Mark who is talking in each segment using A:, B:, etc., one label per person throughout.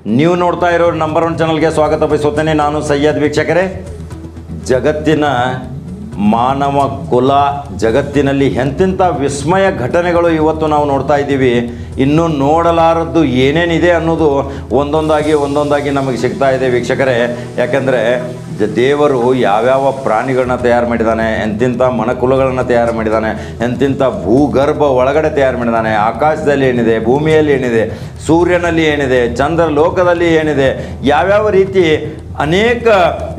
A: ನೀವು ನೋಡ್ತಾ ಇರೋ ನಂಬರ್ 1 ಚಾನಲ್ಗೆ ಸ್ವಾಗತ ಬಯಸುತ್ತೇನೆ. ನಾನು ಸಯ್ಯದ್. ವೀಕ್ಷಕರೇ, ಜಗತ್ತಿನ ಮಾನವ ಕುಲ ಜಗತ್ತಿನಲ್ಲಿ ಎಂತೆಂಥ ವಿಸ್ಮಯ ಘಟನೆಗಳು ಇವತ್ತು ನಾವು ನೋಡ್ತಾ ಇದ್ದೀವಿ. ಇನ್ನೂ ನೋಡಲಾರದ್ದು ಏನೇನಿದೆ ಅನ್ನೋದು ಒಂದೊಂದಾಗಿ ನಮಗೆ ಸಿಗ್ತಾ ಇದೆ ವೀಕ್ಷಕರೇ. ಯಾಕೆಂದರೆ ದೇವರು ಯಾವ್ಯಾವ ಪ್ರಾಣಿಗಳನ್ನ ತಯಾರು ಮಾಡಿದ್ದಾನೆ, ಎಂತೆಂಥ ಮನಕುಲಗಳನ್ನು ತಯಾರು ಮಾಡಿದ್ದಾನೆ, ಎಂತೆಂಥ ಭೂಗರ್ಭ ಒಳಗಡೆ ತಯಾರು ಮಾಡಿದ್ದಾನೆ, ಆಕಾಶದಲ್ಲಿ ಏನಿದೆ, ಭೂಮಿಯಲ್ಲಿ ಏನಿದೆ, ಸೂರ್ಯನಲ್ಲಿ ಏನಿದೆ, ಚಂದ್ರ ಲೋಕದಲ್ಲಿ ಏನಿದೆ, ಯಾವ್ಯಾವ ರೀತಿ ಅನೇಕ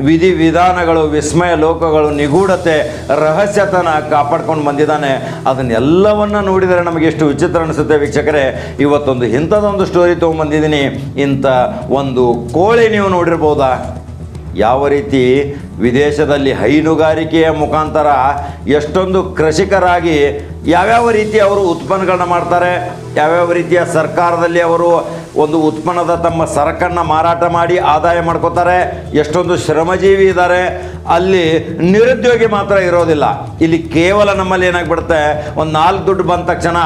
A: ವಿಧಿವಿಧಾನಗಳು, ವಿಸ್ಮಯ ಲೋಕಗಳು, ನಿಗೂಢತೆ, ರಹಸ್ಯತನ ಕಾಪಾಡ್ಕೊಂಡು ಬಂದಿದ್ದಾನೆ. ಅದನ್ನೆಲ್ಲವನ್ನು ನೋಡಿದರೆ ನಮಗೆ ಎಷ್ಟು ವಿಚಿತ್ರ ಅನಿಸುತ್ತೆ ವೀಕ್ಷಕರೇ. ಇವತ್ತೊಂದು ಇಂಥದ್ದೊಂದು ಸ್ಟೋರಿ ತೊಗೊಂಬಂದಿದ್ದೀನಿ. ಇಂಥ ಒಂದು ಕೋಳಿ ನೀವು ನೋಡಿರ್ಬೋದಾ? ಯಾವ ರೀತಿ ವಿದೇಶದಲ್ಲಿ ಹೈನುಗಾರಿಕೆಯ ಮುಖಾಂತರ ಎಷ್ಟೊಂದು ಕೃಷಿಕರಾಗಿ ಯಾವ್ಯಾವ ರೀತಿ ಅವರು ಉತ್ಪನ್ನಗಳನ್ನ ಮಾಡ್ತಾರೆ, ಯಾವ್ಯಾವ ರೀತಿಯ ಸರ್ಕಾರದಲ್ಲಿ ಅವರು ಒಂದು ಉತ್ಪನ್ನದ ತಮ್ಮ ಸರಕನ್ನು ಮಾರಾಟ ಮಾಡಿ ಆದಾಯ ಮಾಡ್ಕೋತಾರೆ. ಎಷ್ಟೊಂದು ಶ್ರಮಜೀವಿ ಇದ್ದಾರೆ. ಅಲ್ಲಿ ನಿರುದ್ಯೋಗಿ ಮಾತ್ರ ಇರೋದಿಲ್ಲ. ಇಲ್ಲಿ ಕೇವಲ ನಮ್ಮಲ್ಲಿ ಏನಾಗ್ಬಿಡುತ್ತೆ, ಒಂದು 4 ದುಡ್ಡು ಬಂದ ತಕ್ಷಣ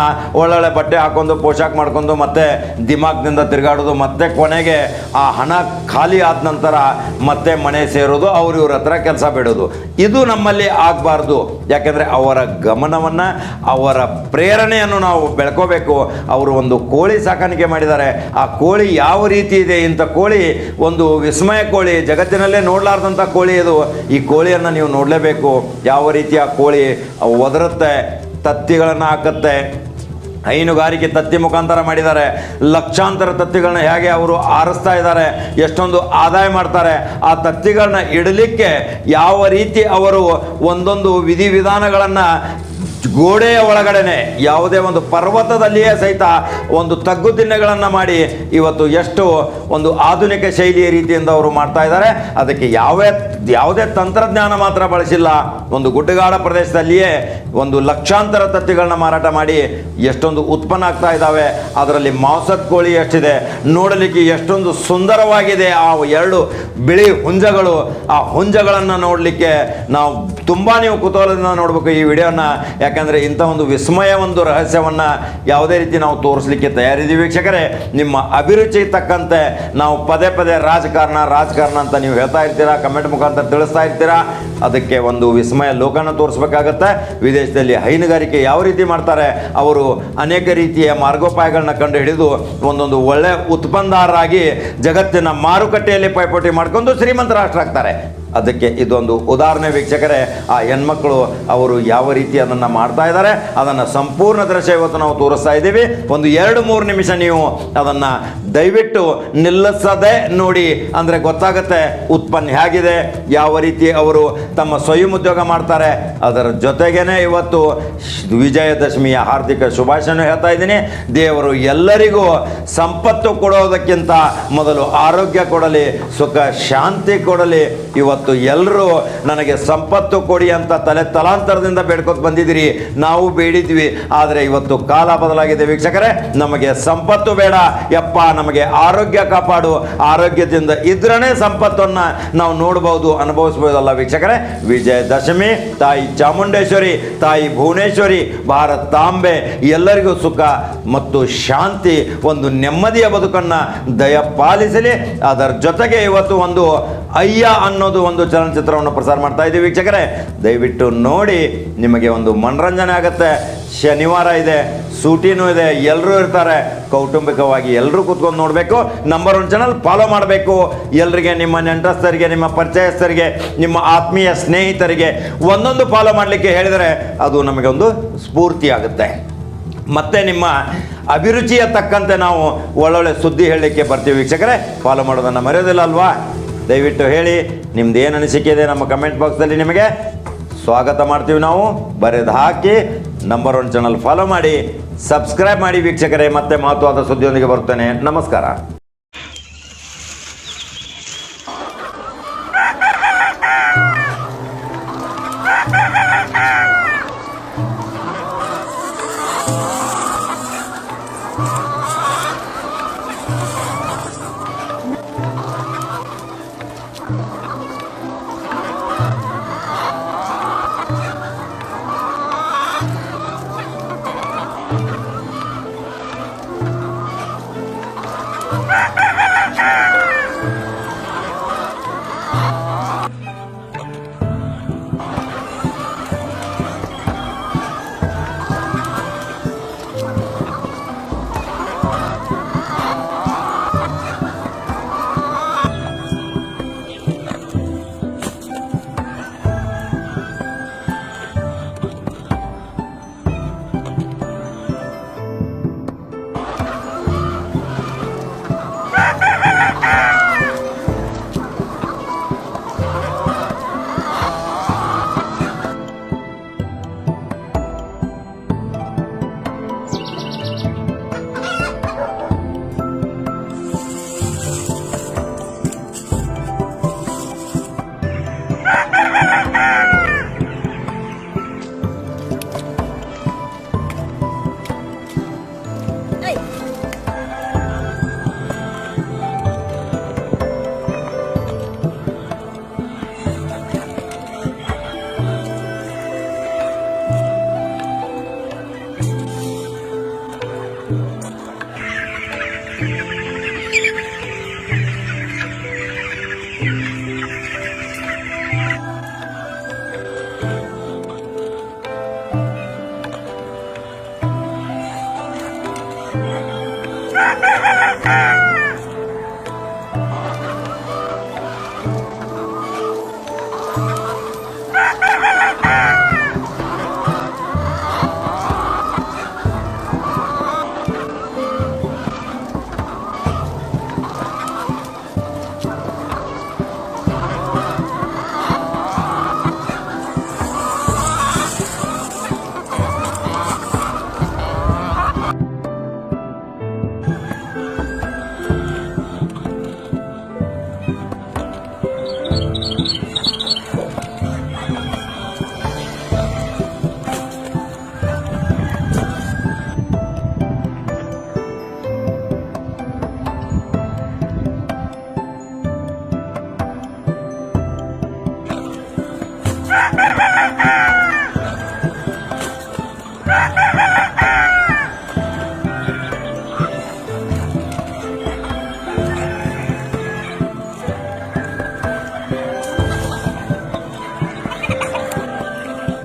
A: ಒಳ್ಳೊಳ್ಳೆ ಬಟ್ಟೆ ಹಾಕೊಂಡು ಪೋಷಾಕ್ ಮಾಡ್ಕೊಂಡು ಮತ್ತೆ ದಿಮಾಗ್ನಿಂದ ತಿರುಗಾಡೋದು, ಮತ್ತೆ ಕೊನೆಗೆ ಆ ಹಣ ಖಾಲಿ ಆದ ನಂತರ ಮತ್ತೆ ಮನೆ ಸೇರೋದು, ಇವ್ರ ಹತ್ರ ಕೆಲಸ ಬಿಡೋದು. ಇದು ನಮ್ಮಲ್ಲಿ ಆಗಬಾರ್ದು. ಯಾಕೆಂದರೆ ಅವರ ಗಮನವನ್ನು, ಅವರ ಪ್ರೇರಣೆಯನ್ನು ನಾವು ಬೆಳ್ಕೋಬೇಕು. ಅವರು ಒಂದು ಕೋಳಿ ಸಾಕಾಣಿಕೆ ಮಾಡಿದ್ದಾರೆ. ಆ ಕೋಳಿ ಯಾವ ರೀತಿ ಇದೆ, ಇಂಥ ಕೋಳಿ ಒಂದು ವಿಸ್ಮಯ ಕೋಳಿ, ಜಗತ್ತಿನಲ್ಲೇ ನೋಡಲಾರ್ದಂಥ ಕೋಳಿ ಇದು. ಈ ಕೋಳಿಯನ್ನು ನೀವು ನೋಡಲೇಬೇಕು. ಯಾವ ರೀತಿ ಆ ಕೋಳಿ ಒದರುತ್ತೆ, ತತ್ತಿಗಳನ್ನು ಹಾಕುತ್ತೆ. ಹೈನುಗಾರಿಕೆ ತತ್ತಿ ಮುಖಾಂತರ ಮಾಡಿದ್ದಾರೆ. ಲಕ್ಷಾಂತರ ತತ್ತಿಗಳನ್ನ ಹೇಗೆ ಅವರು ಆರಿಸ್ತಾ ಇದ್ದಾರೆ, ಎಷ್ಟೊಂದು ಆದಾಯ ಮಾಡ್ತಾರೆ. ಆ ತತ್ತಿಗಳನ್ನ ಇಡಲಿಕ್ಕೆ ಯಾವ ರೀತಿ ಅವರು ಒಂದೊಂದು ವಿಧಿವಿಧಾನಗಳನ್ನು ಗೋಡೆಯ ಒಳಗಡೆನೆ, ಯಾವುದೇ ಒಂದು ಪರ್ವತದಲ್ಲಿಯೇ ಸಹಿತ ಒಂದು ತಗ್ಗು ತಿನ್ನೆಗಳನ್ನು ಮಾಡಿ ಇವತ್ತು ಎಷ್ಟು ಒಂದು ಆಧುನಿಕ ಶೈಲಿಯ ರೀತಿಯಿಂದ ಅವರು ಮಾಡ್ತಾ ಇದ್ದಾರೆ. ಅದಕ್ಕೆ ಯಾವುದೇ ತಂತ್ರಜ್ಞಾನ ಮಾತ್ರ ಬಳಸಿಲ್ಲ. ಒಂದು ಗುಡ್ಡಗಾಡ ಪ್ರದೇಶದಲ್ಲಿಯೇ ಒಂದು ಲಕ್ಷಾಂತರ ತತ್ತಿಗಳನ್ನ ಮಾರಾಟ ಮಾಡಿ ಎಷ್ಟೊಂದು ಉತ್ಪನ್ನ ಆಗ್ತಾ ಇದ್ದಾವೆ. ಅದರಲ್ಲಿ ಮಾಂಸದ ಕೋಳಿ ಎಷ್ಟಿದೆ, ನೋಡಲಿಕ್ಕೆ ಎಷ್ಟೊಂದು ಸುಂದರವಾಗಿದೆ. ಆ 2 ಬಿಳಿ ಹುಂಜಗಳು, ಆ ಹುಂಜಗಳನ್ನು ನೋಡಲಿಕ್ಕೆ ನಾವು ನೀವು ಕುತೂಹಲದಿಂದ ನೋಡಬೇಕು ಈ ವಿಡಿಯೋನ. ಯಾಕಂದರೆ ಇಂಥ ಒಂದು ವಿಸ್ಮಯ, ಒಂದು ರಹಸ್ಯವನ್ನು ಯಾವುದೇ ರೀತಿ ನಾವು ತೋರಿಸಲಿಕ್ಕೆ ತಯಾರಿದ್ದೀವಿ ವೀಕ್ಷಕರೇ. ನಿಮ್ಮ ಅಭಿರುಚಿ ತಕ್ಕಂತೆ ನಾವು ಪದೇ ರಾಜಕಾರಣ ಅಂತ ನೀವು ಹೇಳ್ತಾ ಇರ್ತೀರಾ, ಕಮೆಂಟ್ ಮುಖಾಂತರ ತಿಳಿಸ್ತಾ ಇರ್ತೀರಾ. ಅದಕ್ಕೆ ಒಂದು ವಿಸ್ಮಯ ಲೋಕನ ತೋರಿಸ್ಬೇಕಾಗತ್ತೆ. ವಿದೇಶದಲ್ಲಿ ಹೈನುಗಾರಿಕೆ ಯಾವ ರೀತಿ ಮಾಡ್ತಾರೆ, ಅವರು ಅನೇಕ ರೀತಿಯ ಮಾರ್ಗೋಪಾಯಗಳನ್ನ ಕಂಡು ಹಿಡಿದು ಒಂದೊಂದು ಒಳ್ಳೆ ಉತ್ಪನ್ನದಾರರಾಗಿ ಜಗತ್ತಿನ ಮಾರುಕಟ್ಟೆಯಲ್ಲಿ ಪೈಪೋಟಿ ಮಾಡಿಕೊಂಡು ಶ್ರೀಮಂತ ರಾಷ್ಟ್ರ ಆಗ್ತಾರೆ. ಅದಕ್ಕೆ ಇದೊಂದು ಉದಾಹರಣೆ ವೀಕ್ಷಕರೇ. ಆ ಹೆಣ್ಮಕ್ಳು ಅವರು ಯಾವ ರೀತಿ ಅದನ್ನು ಮಾಡ್ತಾ ಇದ್ದಾರೆ, ಅದನ್ನು ಸಂಪೂರ್ಣ ದೃಶ್ಯ ಇವತ್ತು ನಾವು ತೋರಿಸ್ತಾ ಇದ್ದೀವಿ. ಒಂದು 2-3 ನಿಮಿಷ ನೀವು ಅದನ್ನು ದಯವಿಟ್ಟು ನಿಲ್ಲಿಸದೆ ನೋಡಿ, ಅಂದರೆ ಗೊತ್ತಾಗುತ್ತೆ ಉತ್ಪನ್ನ ಹೇಗಿದೆ, ಯಾವ ರೀತಿ ಅವರು ತಮ್ಮ ಸ್ವಯಂ ಉದ್ಯೋಗ ಮಾಡ್ತಾರೆ. ಅದರ ಜೊತೆಗೇನೆ ಇವತ್ತು ವಿಜಯದಶಮಿಯ ಹಾರ್ದಿಕ ಶುಭಾಶಯ ಹೇಳ್ತಾ ಇದ್ದೀನಿ. ದೇವರು ಎಲ್ಲರಿಗೂ ಸಂಪತ್ತು ಕೊಡೋದಕ್ಕಿಂತ ಮೊದಲು ಆರೋಗ್ಯ ಕೊಡಲಿ, ಸುಖ ಶಾಂತಿ ಕೊಡಲಿ. ಇವತ್ತು ಎಲ್ಲರೂ ನನಗೆ ಸಂಪತ್ತು ಕೊಡಿ ಅಂತ ತಲಾಂತರದಿಂದ ಬೇಡ್ಕೊತ ಬಂದಿದ್ದೀರಿ, ನಾವು ಬೇಡಿದ್ವಿ. ಆದರೆ ಇವತ್ತು ಕಾಲ ಬದಲಾಗಿದೆ ವೀಕ್ಷಕರೇ. ನಮಗೆ ಸಂಪತ್ತು ಬೇಡ ಯಪ್ಪ, ನಮಗೆ ಆರೋಗ್ಯ ಕಾಪಾಡು. ಆರೋಗ್ಯದಿಂದ ಇದ್ರೇ ಸಂಪತ್ತನ್ನು ನಾವು ನೋಡಬಹುದು, ಅನುಭವಿಸಬಹುದಲ್ಲ ವೀಕ್ಷಕರೇ. ವಿಜಯದಶಮಿ, ತಾಯಿ ಚಾಮುಂಡೇಶ್ವರಿ, ತಾಯಿ ಭುವನೇಶ್ವರಿ, ಭಾರತಾಂಬೆ ಎಲ್ಲರಿಗೂ ಸುಖ ಮತ್ತು ಶಾಂತಿ, ಒಂದು ನೆಮ್ಮದಿಯ ಬದುಕನ್ನು ದಯಪಾಲಿಸಲಿ. ಅದರ ಜೊತೆಗೆ ಇವತ್ತು ಒಂದು ಅಯ್ಯ ಅನ್ನೋದು ಒಂದು ಚಲನಚಿತ್ರವನ್ನು ಪ್ರಸಾರ ಮಾಡ್ತಾ ಇದ್ದೀವಿ ವೀಕ್ಷಕರೇ. ದಯವಿಟ್ಟು ನೋಡಿ, ನಿಮಗೆ ಒಂದು ಮನರಂಜನೆ ಆಗುತ್ತೆ. ಶನಿವಾರ ಇದೆ, ಸೂಟಿನೂ ಇದೆ, ಎಲ್ಲರೂ ಇರ್ತಾರೆ. ಕೌಟುಂಬಿಕವಾಗಿ ಎಲ್ಲರೂ ಕೂತ್ಕೊಂಡು ನೋಡಬೇಕು. ನಂಬರ್ 1 ಚಾನಲ್ ಫಾಲೋ ಮಾಡಬೇಕು. ಎಲ್ಲರಿಗೆ, ನಿಮ್ಮ ನೆಂಟಸ್ಥರಿಗೆ, ನಿಮ್ಮ ಪರಿಚಯಸ್ಥರಿಗೆ, ನಿಮ್ಮ ಆತ್ಮೀಯ ಸ್ನೇಹಿತರಿಗೆ ಒಂದೊಂದು ಫಾಲೋ ಮಾಡಲಿಕ್ಕೆ ಹೇಳಿದರೆ ಅದು ನಮಗೆ ಒಂದು ಸ್ಫೂರ್ತಿ ಆಗುತ್ತೆ. ಮತ್ತು ನಿಮ್ಮ ಅಭಿರುಚಿಯ ತಕ್ಕಂತೆ ನಾವು ಒಳ್ಳೊಳ್ಳೆ ಸುದ್ದಿ ಹೇಳಲಿಕ್ಕೆ ಬರ್ತೀವಿ ವೀಕ್ಷಕರೇ. ಫಾಲೋ ಮಾಡೋದನ್ನು ಮರೆಯೋದಿಲ್ಲ ಅಲ್ವಾ? ದಯವಿಟ್ಟು ಹೇಳಿ, ನಿಮ್ದು ಏನು ಅನಿಸಿಕೆ ಇದೆ ನಮ್ಮ ಕಮೆಂಟ್ ಬಾಕ್ಸಲ್ಲಿ ನಿಮಗೆ ಸ್ವಾಗತ ಮಾಡ್ತೀವಿ. ನಾವು ಬರೆದು ಹಾಕಿ ನಂಬರ್ 1 ಚಾನಲ್ ಫಾಲೋ ಮಾಡಿ, ಸಬ್ಸ್ಕ್ರೈಬ್ ಮಾಡಿ ವೀಕ್ಷಕರೇ. ಮತ್ತೆ ಮಹತ್ವದ ಸುದ್ದಿಯೊಂದಿಗೆ ಬರ್ತೇನೆ. ನಮಸ್ಕಾರ.